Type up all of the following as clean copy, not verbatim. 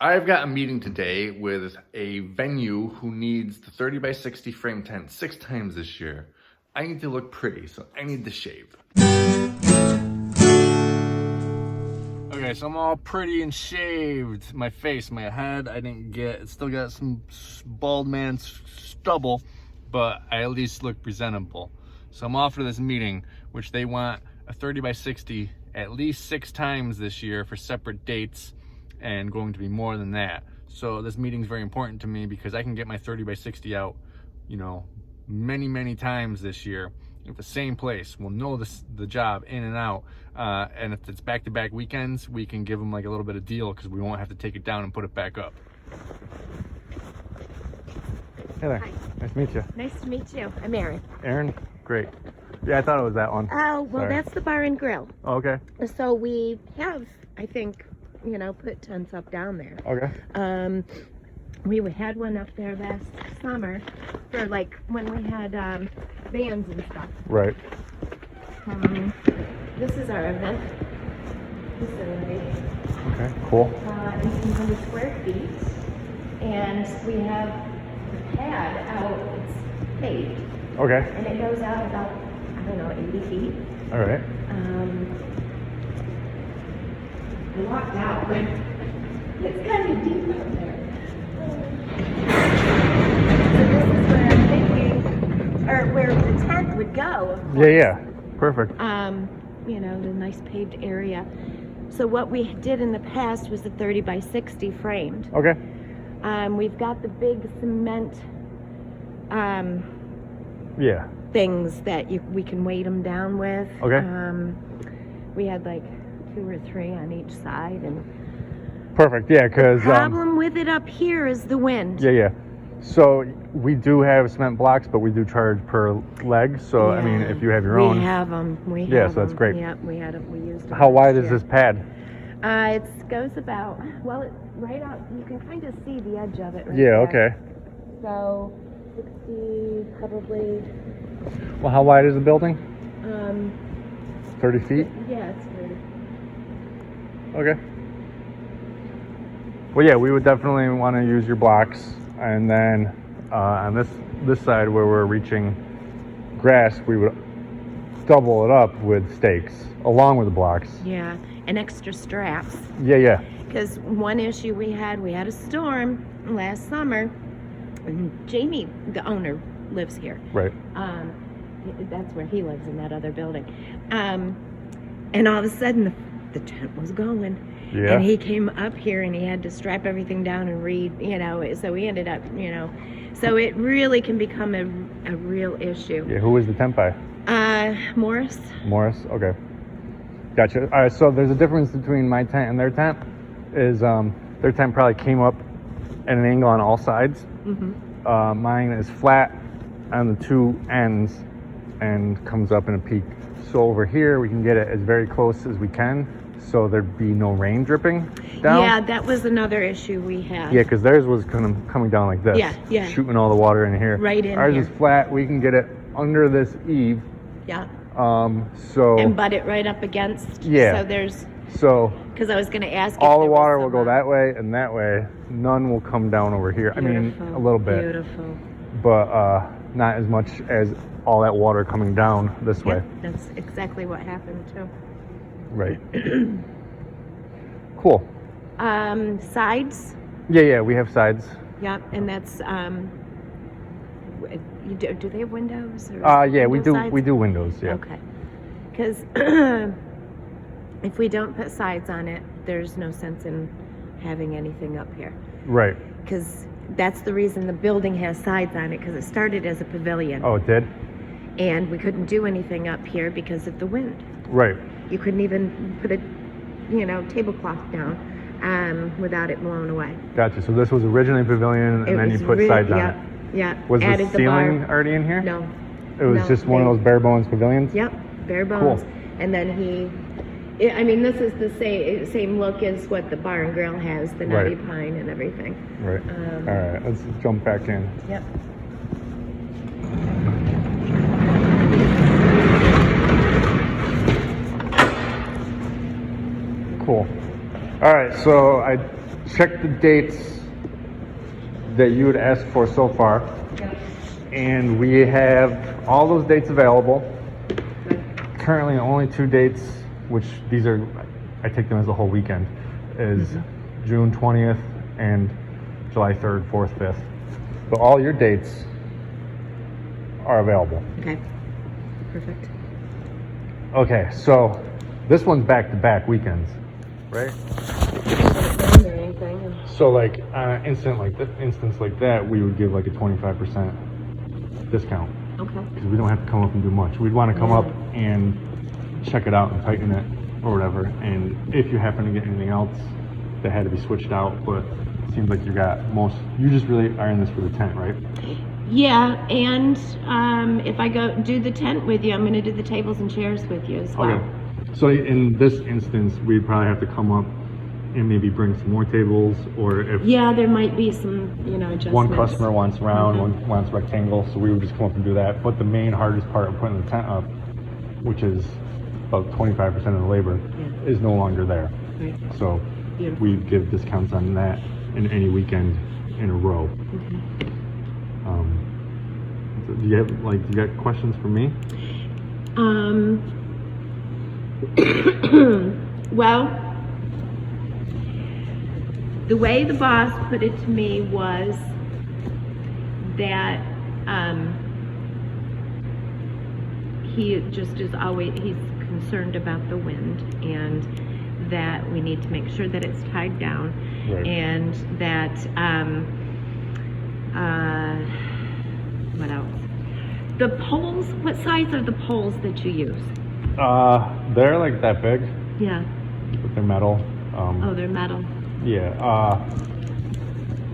I've got a meeting today with a venue who needs the 30 by 60 frame tent 6 times this year. I need to look pretty, so I need to shave. Okay, so I'm all pretty and shaved. My face, my head, I didn't get, it's still got some bald man stubble, but I at least look presentable. So I'm off to this meeting, which they want a 30 by 60 at least 6 times this year for separate dates, and going to be more than that. So this meeting is very important to me because I can get my 30 by 60 out, you know, many times this year at the same place. We'll know the job in and out, and if it's back-to-back weekends, we can give them like a little bit of deal because we won't have to take it down and put it back up. Hey there. Hi. Nice to meet you. Nice to meet you. I'm Erin. Erin? Great. Yeah, I thought it was that one. Oh, well, Sorry. that's the bar and grill. Oh, okay. So we have, I think, you know, put tents up down there. Okay. We had one up there last summer for like when we had bands and stuff. Right. This is our event facility. Okay, cool. 1,800 square feet, and we have the pad out. It's paved, Okay. and it goes out about, I don't know, 80 feet. All right. I walked out, but it's kind of deep out there. So this is where I'm thinking, or where the tent would go. Yeah. Perfect. You know, the nice paved area. So what we did in the past was a 30 by 60 framed. Okay. We've got the big cement Yeah. things that we can weight them down with. Okay. We had like 2 or 3 on each side, and Perfect. Yeah, because problem with it up here is the wind. yeah. So we do have cement blocks, but we do charge per leg. So I mean, Yeah. if you have your own, We have them. Yeah, so that's great. Yeah, we had them. We used them. how wide last is year. this pad? It goes about, well, right out, you can kind of see the edge of it right Yeah. there. Okay. So 60, probably, Well, how wide is the building? 30 feet. yeah, it's 30. Okay. Well, yeah, we would definitely want to use your blocks, and then on this side where we're reaching grass, we would double it up with stakes along with the blocks. Yeah, and extra straps. Yeah. Because one issue we had a storm last summer, and Jamie, the owner, lives here. Right. That's where he lives, in that other building. And all of a sudden, the tent was going. Yeah. And he came up here and he had to strap everything down and read, you know, so we ended up, you know, so it really can become a real issue. Yeah. Who is the tent by? Morris. Morris. Okay. Gotcha. All right. So there's a difference between my tent and their tent. Is their tent probably came up at an angle on all sides. Mm-hmm. Mine is flat on the 2 ends and comes up in a peak. So over here we can get it as very close as we can, so there'd be no rain dripping down. Yeah, that was another issue we had. Yeah, because theirs was kind of coming down like this. Yeah. Shooting all the water in here. Right in Ours here. is flat. We can get it under this eave. Yeah. So. And butt it right up against. Yeah. So there's, So. because I was going to ask. All if the there was water will some, go that way and that way. None will come down over here. I mean, a little bit. Beautiful. But not as much as all that water coming down this way. Yep, that's exactly what happened too. Right. Cool. Sides. Yeah, we have sides. Yep, and that's do they have windows? Or Yeah, we window do. sides? We do windows. Yeah. Okay. Because if we don't put sides on it, there's no sense in having anything up here. Right. Because that's the reason the building has sides on it, because it started as a pavilion. Oh, it did? And we couldn't do anything up here because of the wind. Right. You couldn't even put a, tablecloth down without it blown away. Gotcha. So this was originally pavilion, and then you put sides on it. Yeah. Was the Added ceiling bar. already in here? No. It was just one of those bare bones pavilions? Yep, bare bones. Cool. And then this is the same look as what the bar and grill has, the nutty pine and everything. Right. All right, let's jump back in. Yep. Cool. All right, so I check the dates that you would ask for so far. Yep. And we have all those dates available. Currently only 2 dates, which these are, I take them as a whole weekend, is June 20th and July 3rd, 4th, 5th. But all your dates are available. Okay. Perfect. Okay, so this one's back-to-back weekends, right? Or anything. So like on an instance like that, we would give like a 25% discount. Okay. Because we don't have to come up and do much. We'd want to come up and check it out and tighten it or whatever. And if you happen to get anything else that had to be switched out, but it seems like you just really are in this for the tent, right? Yeah, and if I go do the tent with you, I'm going to do the tables and chairs with you as well. Okay. So in this instance, we'd probably have to come up and maybe bring some more tables, or if there might be some, adjustments. one customer wants round, one wants rectangle, so we would just come up and do that. But the main hardest part of putting the tent up, which is about 25% of the labor, is no longer there. Right. So Beautiful. we give discounts on that in any weekend in a row. Okay. So do you got questions for me? Well, the way the boss put it to me was that he just is always, he's concerned about the wind, and that we need to make sure that it's tied down, Right. and that what else? The poles, what size are the poles that you use? They're like that big, Yeah. but they're metal. Oh, they're metal. Yeah.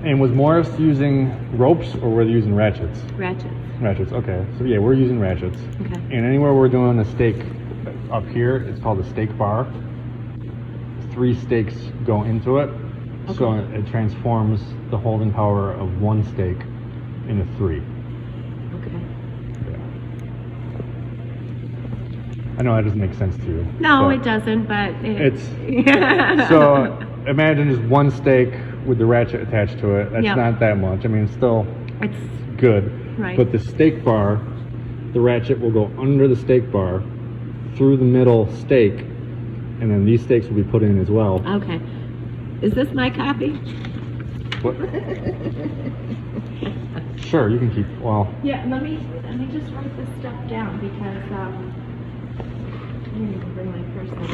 And was Morris using ropes or were they using ratchets? Ratchets. Ratchets, okay. So yeah, we're using ratchets. Okay. And anywhere we're doing a stake up here, it's called a stake bar. 3 stakes go into it, so it transforms the holding power of 1 stake into 3. Okay. Yeah. I know that doesn't make sense to you. No, but it doesn't, but it's so imagine just 1 stake with the ratchet attached to it. That's not that much. I mean, it's still it's good. right. But the stake bar, the ratchet will go under the stake bar, through the middle stake, and then these stakes will be put in as well. Okay. Is this my copy? What? Sure, you can keep. Well. Yeah. Let me just write this stuff down because I need to bring my personal.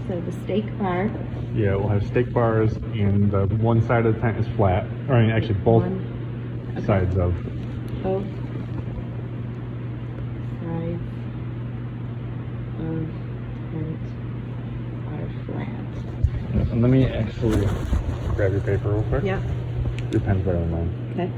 So the stake bar. Yeah, we'll have stake bars, and the one side of the tent is flat. Or I mean, actually, both sides of. Both sides of tent are flat. And let me actually grab your paper real quick. Yeah. Your pen's better than mine. Okay.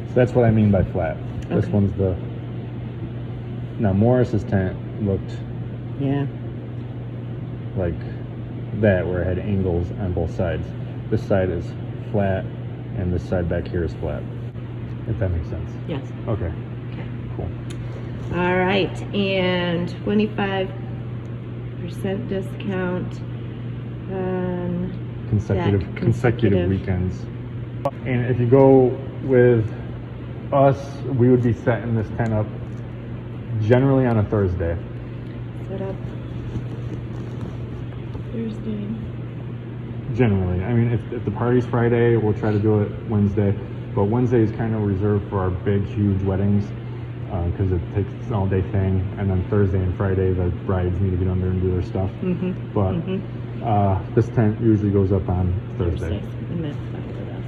So that's what I mean by flat. This Okay. one's the. Now Morris's tent looked like that, where it had angles on both sides. This side is flat, and this side back here is flat. If that makes sense. Yes. Okay. Okay. Cool. All right, and 25% discount on Consecutive weekends. And if you go with us, we would be setting this tent up generally on a Thursday. set up Thursday. Generally, I mean, if the party's Friday, we'll try to do it Wednesday. But Wednesday is kind of reserved for our big, huge weddings because it takes an all-day thing. And then Thursday and Friday, the brides need to get under and do their stuff. But this tent usually goes up on Thursday. And that's fine with us.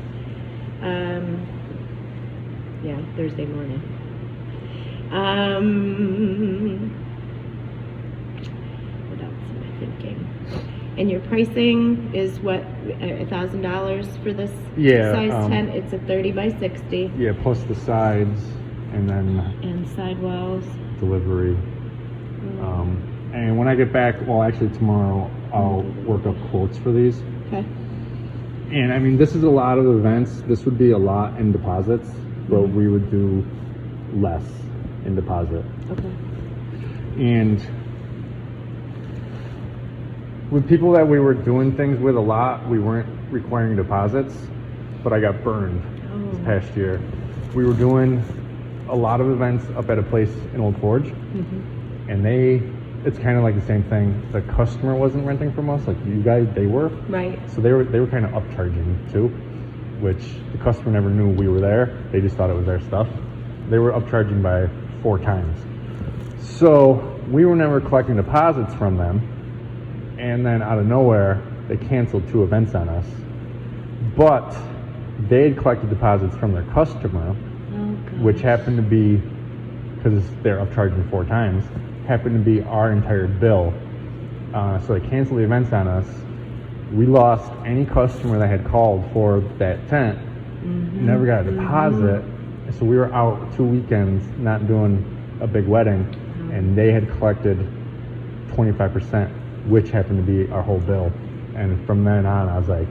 Yeah, Thursday morning. What else am I thinking? And your pricing is what, $1,000 for this size tent? It's a 30 by 60. Yeah, plus the sides and then And sidewalls. delivery. And when I get back, well, actually tomorrow, I'll work up quotes for these. Okay. And I mean, this is a lot of events. This would be a lot in deposits, but we would do less in deposit. Okay. And with people that we were doing things with a lot, we weren't requiring deposits, but I got burned this past year. We were doing a lot of events up at a place in Old Forge, and it's kind of like the same thing. The customer wasn't renting from us, like you guys, they were. Right. So they were kind of upcharging too, which the customer never knew we were there. They just thought it was their stuff. They were upcharging by 4 times. So we were never collecting deposits from them. And then out of nowhere, they canceled 2 events on us. But they had collected deposits from their customer, which happened to be, because they're upcharging 4 times, happened to be our entire bill. So they canceled the events on us. We lost any customer that had called for that tent, never got a deposit. So we were out 2 weekends not doing a big wedding, and they had collected 25%, which happened to be our whole bill. And from then on, I was like,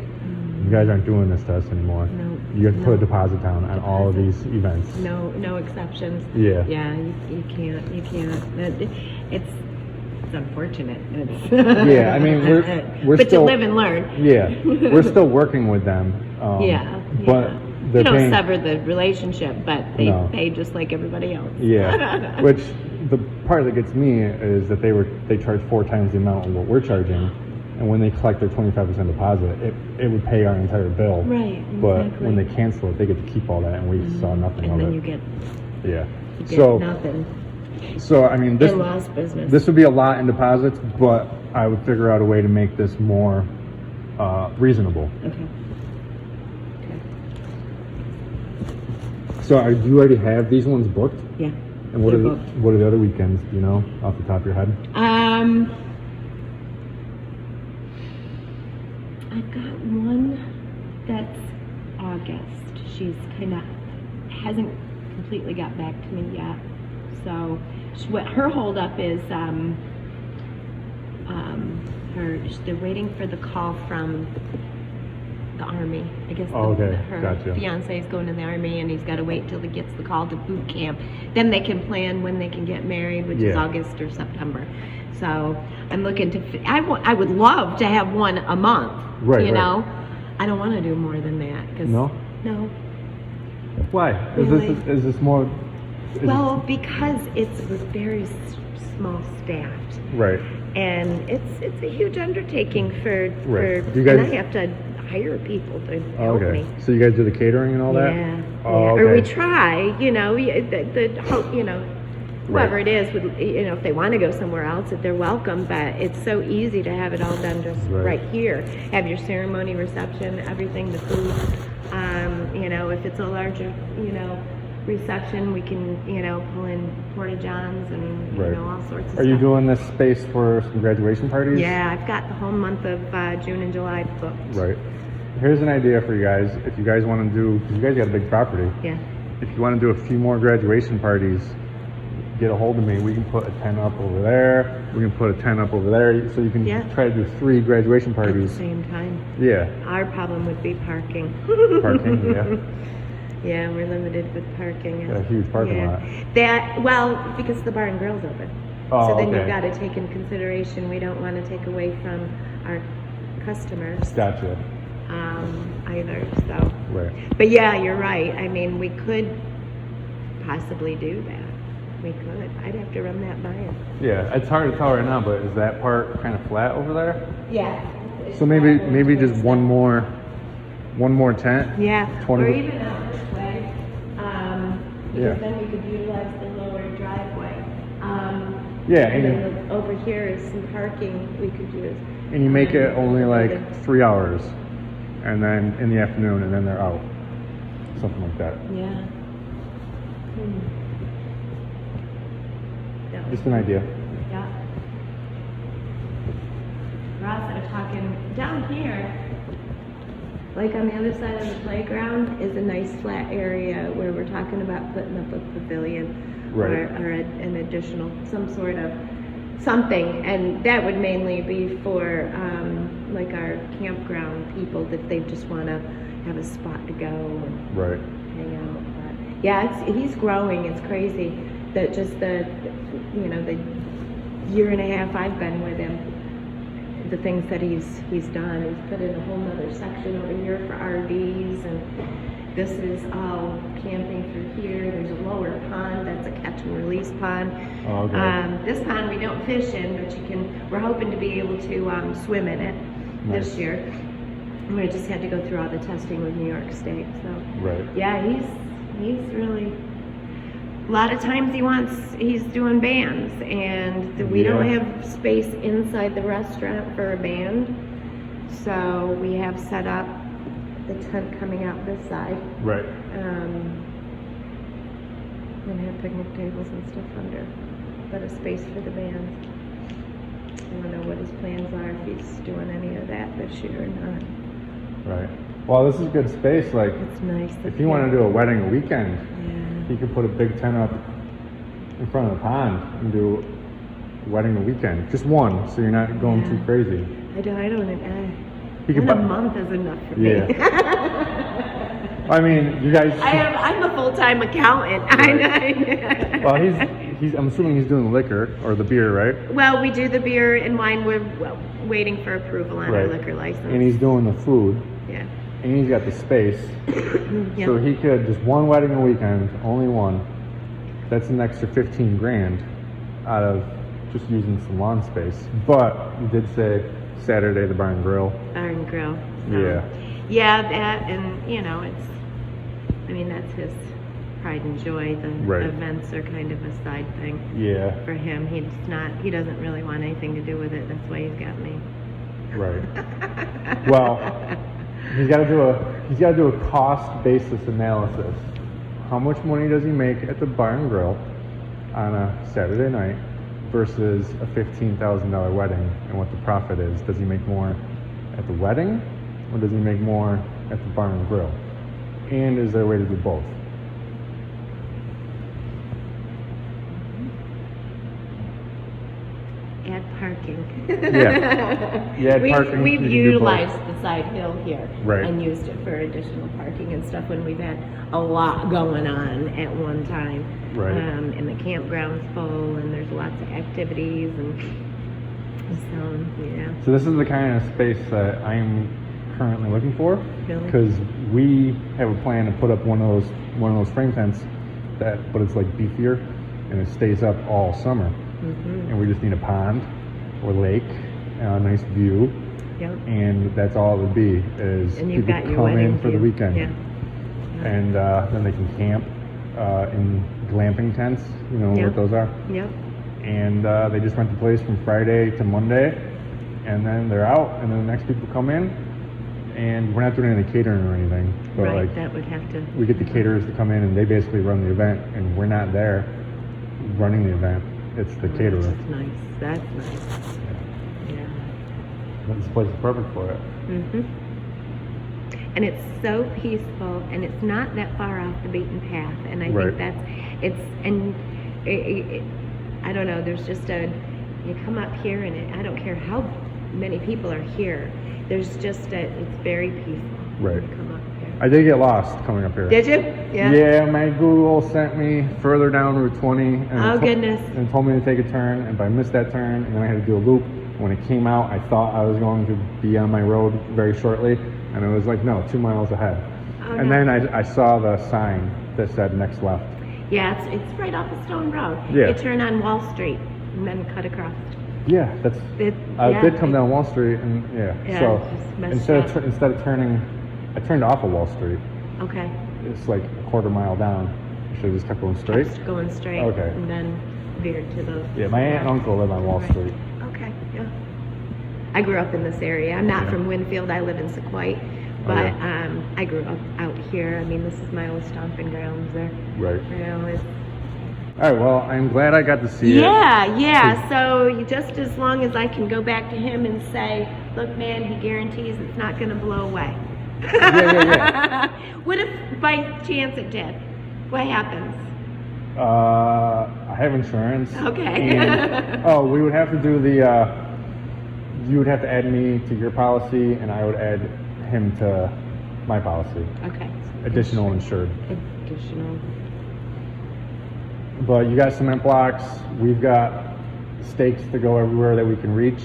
you guys aren't doing this to us anymore. You have to put a deposit down on all of these events. No exceptions. Yeah. Yeah, you can't. It's unfortunate. Yeah, I mean, we're but still, you live and learn. Yeah, we're still working with them. But you don't sever the relationship, but they pay just like everybody else. Yeah, which the part that gets me is that they charge 4 times the amount of what we're charging, and when they collect their 25% deposit, it would pay our entire bill. Right. Exactly. But when they cancel it, they get to keep all that, and we saw nothing of it. And then you get nothing. So I mean, this lost business. This would be a lot in deposits, but I would figure out a way to make this more reasonable. Okay. So do you already have these ones booked? Yeah. And what are the other weekends? Do you know off the top of your head? I've got one that's August. She's hasn't completely got back to me yet. So what her holdup is, they're waiting for the call from the Army. I guess her fiance is going to the Army, and he's got to wait till he gets the call to boot camp. Then they can plan when they can get married, which is August or September. So I'm looking to. I would love to have one a month. Right. You know, I don't want to do more than that. No. Why? Really? Is this more? Because it's very small staffed. Right. And it's a huge undertaking for Do you guys, and I have to hire people to help me. So you guys do the catering and all that? Yeah. Okay. Or we try, whoever it is, if they want to go somewhere else, if they're welcome, but it's so easy to have it all done just right here. Have your ceremony, reception, everything, the food. If it's a larger, reception, we can, pull in porta-johns and, all sorts of stuff. Are you doing this space for some graduation parties? Yeah, I've got the whole month of June and July booked. Right. Here's an idea for you guys. If you guys want to do, because you guys got a big property. Yeah. If you want to do a few more graduation parties, get a hold of me. We can put a tent up over there. We can put a tent up over there. So you can try to do 3 graduation parties. At the same time. Yeah. Our problem would be parking. Parking, yeah. Yeah, we're limited with parking. Got a huge parking lot. Because the bar and grill's open. Oh, so then you've got to take in consideration, we don't want to take away from our customers. Gotcha. Either, so. Right. But yeah, you're right. I mean, we could possibly do that. We could. I'd have to run that by him. Yeah, it's hard to tell right now, but is that part kind of flat over there? Yeah. So maybe just one more tent? Yeah. Or even out this way. Because then we could utilize the lower driveway. And then over here is some parking we could use. And you make it only like 3 hours, and then in the afternoon, and then they're out. Something like that. Yeah. Just an idea. Yeah. Ross are talking down here, like on the other side of the playground is a nice flat area where we're talking about putting up a pavilion or an additional, some sort of something, and that would mainly be for like our campground people that they just want to have a spot to go and right. hang out. But yeah, he's growing. It's crazy that just the year and a half I've been with him, the things that he's done. He's put in a whole nother section over here for RVs, and this is all camping through here. There's a lower pond that's a catch and release pond. Oh, okay. This pond we don't fish in, but we're hoping to be able to swim in it this year. We just had to go through all the testing with New York State. So right. Yeah, he's really. A lot of times he's doing bands, and we don't have space inside the restaurant for a band, so we have set up the tent coming out this side. Right. And have picnic tables and stuff under, but a space for the band. I don't know what his plans are, if he's doing any of that this year or not. Right. Well, this is good space. Like, it's nice. If you want to do a wedding a weekend, yeah, you could put a big tent up in front of the pond and do a wedding a weekend. Just one, so you're not going too crazy. I don't. A month is enough for me. I mean, you guys. I'm a full-time accountant. Right. Well, I'm assuming he's doing the liquor or the beer, right? Well, we do the beer and wine. We're waiting for approval on our liquor license. And he's doing the food. Yeah. And he's got the space. Yep. So he could, just one wedding a weekend, only one. That's an extra $15,000 out of just using some lawn space. But you did say Saturday the bar and grill. Bar and grill. Yeah. Yeah, that, and that's his pride and joy. The events are kind of a side thing. Yeah. For him, he doesn't really want anything to do with it. That's why he's got me. Right. Well, he's got to do a cost basis analysis. How much money does he make at the bar and grill on a Saturday night versus a $15,000 wedding, and what the profit is? Does he make more at the wedding, or does he make more at the bar and grill? And is there a way to do both? Add parking. Yeah, parking. We've utilized the side hill here right. and used it for additional parking and stuff when we've had a lot going on at one time. Right. And the campground's full, and there's lots of activities, and so yeah. So this is the kind of space that I'm currently looking for, because really? we have a plan to put up one of those frame tents but it's like beefier, and it stays up all summer. Mm-hmm. And we just need a pond or lake, a nice view. Yep. And that's all it would be, is people come in for the weekend. Yeah. And then they can camp in glamping tents, what those are. Yep. And they just rent the place from Friday to Monday, and then they're out, and then the next people come in, and we're not doing any catering or anything. But right, that would have to. We get the caterers to come in, and they basically run the event, and we're not there running the event. It's the caterer. That's nice. That's nice. Yeah. This place is perfect for it. Mm-hmm. And it's so peaceful, and it's not that far off the beaten path. And I think I don't know, there's just you come up here, and I don't care how many people are here, there's just it's very peaceful. Right. You come up here. I did get lost coming up here. Did you? Yeah. Yeah, my Google sent me further down Route 20. And goodness. And told me to take a turn, and I missed that turn, and then I had to do a loop. When it came out, I thought I was going to be on my road very shortly, and it was like, no, 2 miles ahead. Oh, and then I saw the sign that said next left. Yeah, it's right off the Stone Road. Yeah. You turn on Wall Street and then cut across. Yeah, I did come down Wall Street, and so instead of turning, I turned off of Wall Street. Okay. It's like a quarter mile down. Should I just kept going straight? Just going straight. Okay. And then veered to the. Yeah, my aunt and uncle live on Wall Street. Okay. Yeah. I grew up in this area. I'm not from Winfield. I live in Sequoia, but I grew up out here. I mean, this is my old stomping grounds. There. Right. It's. All right, well, I'm glad I got to see it. Yeah. So just as long as I can go back to him and say, look, man, he guarantees it's not going to blow away. Yeah. What if by chance it did? What happens? I have insurance. Okay. And, we would have to do you would have to add me to your policy, and I would add him to my policy. Okay. Additional insured. Additional. But you got cement blocks. We've got stakes to go everywhere that we can reach.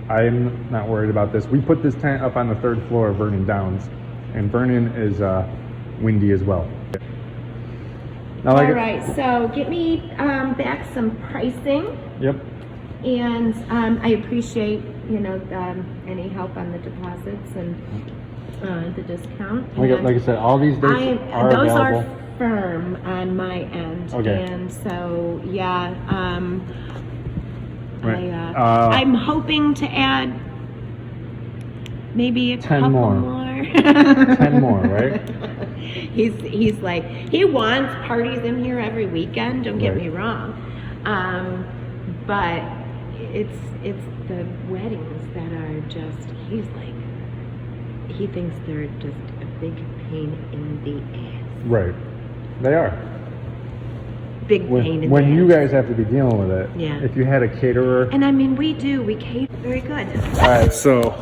I'm not worried about this. We put this tent up on the 3rd floor of Vernon Downs, and Vernon is windy as well. Now, All right, so get me back some pricing. Yep. And I appreciate, any help on the deposits and the discount. Like I said, all these dates are those available. are firm on my end. Okay. And so, yeah, Right. I'm hoping to add maybe a 10 couple more. more. 10 more, right? He's like, he wants parties in here every weekend, don't get Right. me wrong. But it's the weddings that are just, he thinks they're just a big pain in the ass. Right. They are. Big pain in When the you ass. guys have to be dealing with it. Yeah. If you had a caterer. And I mean, we cater very good. All right, so